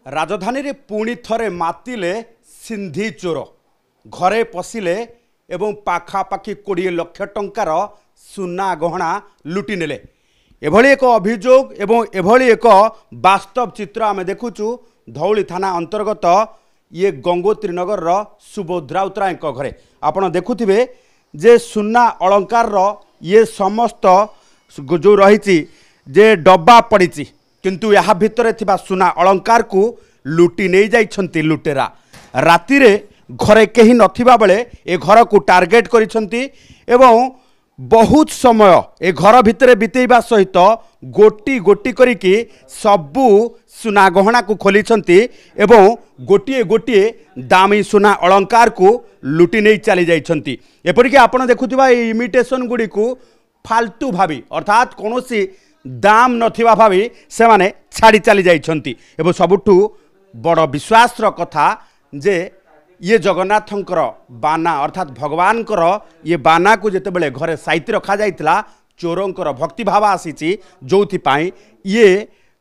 राजधानी रे पुणी थरे मातिले सिंधी चोर घरे पशिले एवं पाखापाखि 20 लाख टंकार सुना गहना लुटि नेले। एभली एक अभियोग एवं एभली एक वास्तव चित्र आमे देखुचु धौली थाना अंतर्गत ये गंगोत्री नगर सुबोध राउतराय घरे आपण देखुथिबे जे सुना अलंकार ये समस्त जो रही जे डब्बा पड़ी किंतु यहाँ भितर थिबा सुना अलंकार को लुटि नहीं जाइछंती लुटेरा। राति रे घरे कहीं नथिबा बेले ए घर को टार्गेट करिछंती एवं बहुत समय ए घर भितर बितेइबा सहित गोटी गोटी करिकी सबू सुना गहना को खोलिछंती एवं गोटिए गोटिए दामी सुना अलंकार को लुटि नहीं चली जाइछंती। एपरिक आपण देखुथिबा ए इमिटेशन गुडी को फालतू भावी अर्थात कौनसी दाम नथिबा भावी से माने छाड़ी चली जाइछंती। एवं सबुठू बड़ विश्वासर कथा जे ये जगन्नाथंकर बाना अर्थात भगवानकर ये बाना को जेतेबेले घरे साइति रखा जाइतला चोरंकर भक्तिभाव आसीची जोथिपाई ये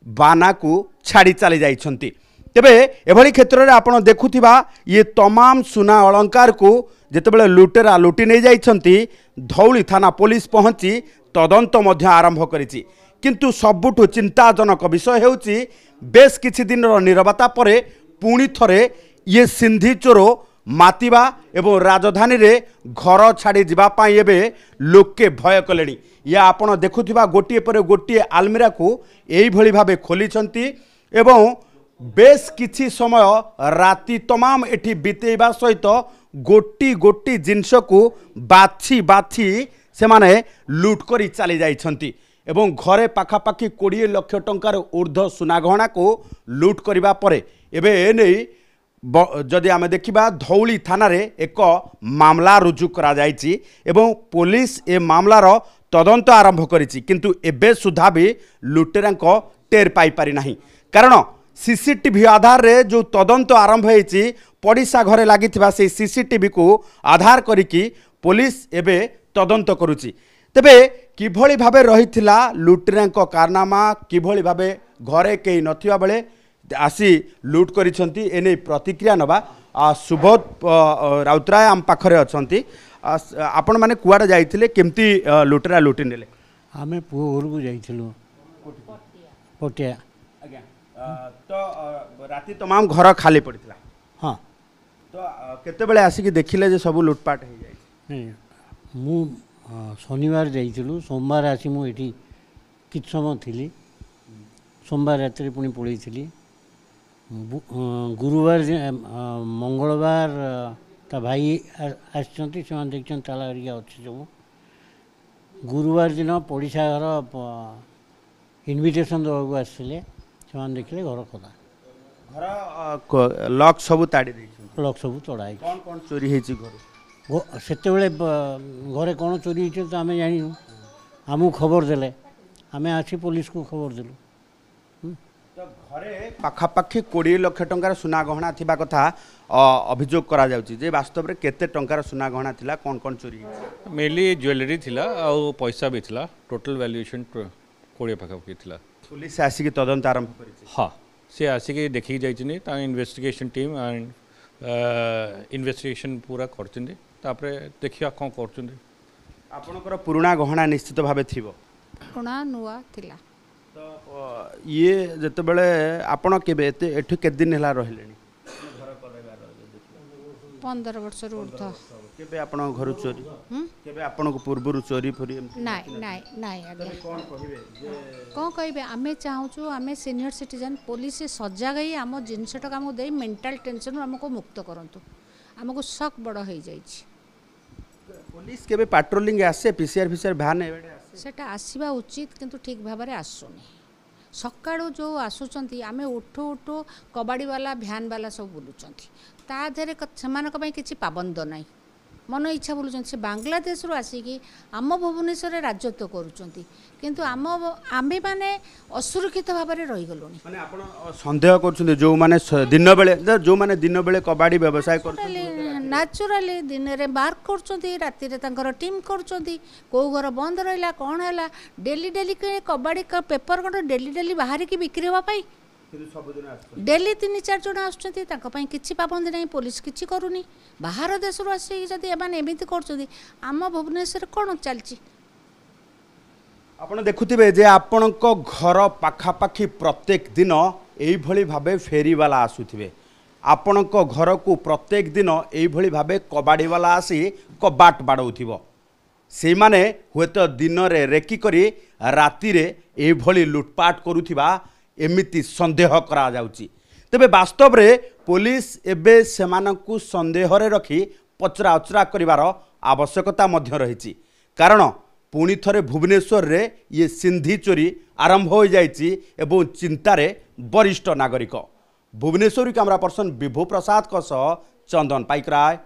बाना को छाड़ी चली जाइछंती। तेबे एभली क्षेत्र में आपण देखुथिबा ये तमाम सुना अलंकार को जेतेबेले लुटेरा लुटि नहीं जाइछंती धौली थाना पुलिस पहुंची तदंत मध्य आरंभ करिछि। किंतु सबुठु चिंताजनक विषय हेउछि बेस किछि दिन नीरवता परे पुणी थरे ये सिंधी चोर मातिबा एवं राजधानी रे घर छाड़ी जीवा पाई एबे लोके भय कलेनी। या आपण देखुथिबा गोटिए पर गोटिए आलमीरा को एई भली भाबे खोलिछंती एवं बेस किछि समय राति तमाम एठी बितेइबा सहित गोटी गोटी जिनस को बाछी बाछी से माने लूट करी चली जाइछंती एवं घरे पाखापाखि 20 लाख टंकार ऊर्ध्व सुना गहना को लूट करिबा परे एबे एनै जदि आमे देखिबा धौली थाना रे एक मामला रुजु करा जाइछि एवं पुलिस ए मामलार तदंत आरंभ करिछि। किंतु एबे सुधा भी लुटेरांक टेर पाई पारि नाही कारण सीसीटीवी आधार रे जो तदंत आरंभ होइछि पड़िशा घरे लागिथिबा से सीसीटीवी को आधार करिकी पुलिस एबे तदंत करुछि। तेबे किभली भाबे रहिथिला लुटेरांक कारनामा किभली भाबे घरे केही नथिबा बेले आसी लुट करिसंती एने प्रतिक्रिया नबा सुबोध राउतराय आम पाखरे अछंती। आपण माने कुआडे जाइथिले केमती लुटेरा लुटि नेले? आमे पुओ घर को जाइथिलु पटिया आज्ञा तो राति तमाम घर खाली पड़िथिला। हां तो केते बेले आसी कि देखिले जे सब लुटपाट हे जाय? मु शनिवार जाइथिलु सोमवार आसी मु एठी किछ समय थिली सोमवार रात्रि पुणी पळैथिली गुरुवार मंगलवार ता भाई आसचंती से देखछन ताला हरिया अछि सब गुरुवार दिन पड़िशा घर इनविटेशन दबाक आसले से देखले घर कदा घर लॉक सब ताड़ी दैछ लॉक सब तोड़ाई कोन कोन चोरी हेछि घर सेते बेले घरे कोन चोरी हेछि तो आमे जानिनु हमु खबर देले आमे आछि पुलिस को खबर देलु। तो घरे पाखापाखि 20 लाख टंकार सुना गहना थिबा कथा अभियोग करा जाउची जे वास्तव रे केते टंकार सुना गहना थिला कोन कोन चोरी मेनली ज्वेलरी थिला आ पैसा भी थिला टोटल वैल्यूएशन 20 पाखापाखि थिला। पुलिस आसी कि तदंत आरंभ करिछि? हां से आसी कि देखि जाइछनी ता इन्वेस्टिगेशन टीम एंड इन्वेस्टिगेशन पूरा करछनी तापरे देखिया कोन करछनी। आपनकर पुराना गहना निश्चित भाबे थिबो? पुराना नुवा थिला। तो ये जते बेले आपण केबे एठु के दिन हला रहलेनी? घर करैबा 15 वर्ष ऊर्ध्व। केबे आपण घर चोरी केबे आपण को पूर्वरु चोरी फरी नाइ नाइ नाइ आगे कोन कहबे आमे चाहूछु आमे सीनियर सिटीजन पुलिस सजा गई आम जिनसटा काम दे मेंटल टेंशन हमको मुक्त करंतु हमको शक बड़ हो जाइछि। पुलिस केबे पेट्रोलिंग आसे पीसीआर फिसीआर भ्यान एबे आसे सेटा आसीबा उचित किंतु ठीक भाबरे आसुनी सकाळो जो आसुचंती आमे उठो उठो कबाड़ी वाला भ्यान वाला सब बुलुचंती ता धरे सेमानक पई किछि पाबंद नाही मन इच्छा बोलुचंती से बांग्लादेश रु आसिकी आम भुवनेश्वर राजत्व करूचंती किंतु आमे माने असुरक्षित भाबरे रहि गलोनी। माने आपण संदेह करछुंती जो माने दिन बेले कबाड़ी व्यवसाय करछुंती न्याचुराली दिन रे मार्क करछंती राति रे तांकर टीम करछंती को घर बंद रहिला कोन हैला डेली डेली के कबाड़ी का पेपर कोन डेली डेली बाहर की बिक्री होबा पई डेली 3-4 जन आसुँच किसी पाबंदी ना पुलिस किसी करूनी बाहर देश आसिक जब एमती कर भुवनेश्वर कौन चलती आपण देखुथिबे जे आपणक घर पाखापाखी प्रत्येक दिन एइभଳି भाबे फेरीवाला आसुथिबे आपणक घर को प्रत्येक दिन एइभଳି भाबे कबाड़ीवाला आसी कबाट बाड़ौथिबो से माने हुएत दिन रे रेकी करी राति रे एइभଳି लुटपाट करुथिबा एमिति संदेह करा जाउची तेबे वास्तव रे पुलिस एबे सेमानकु संदेह रे रखी पचरा उचरा करिवार आवश्यकता मध्य रहिची कारण पुणी थरे भुवनेश्वर रे ये सिंधी चोरी आरंभ हो जाइछि एवं चिंतारे वरिष्ठ नागरिक भुवनेश्वर कैमरा पर्सन विभु प्रसाद चंदन पाइकराय।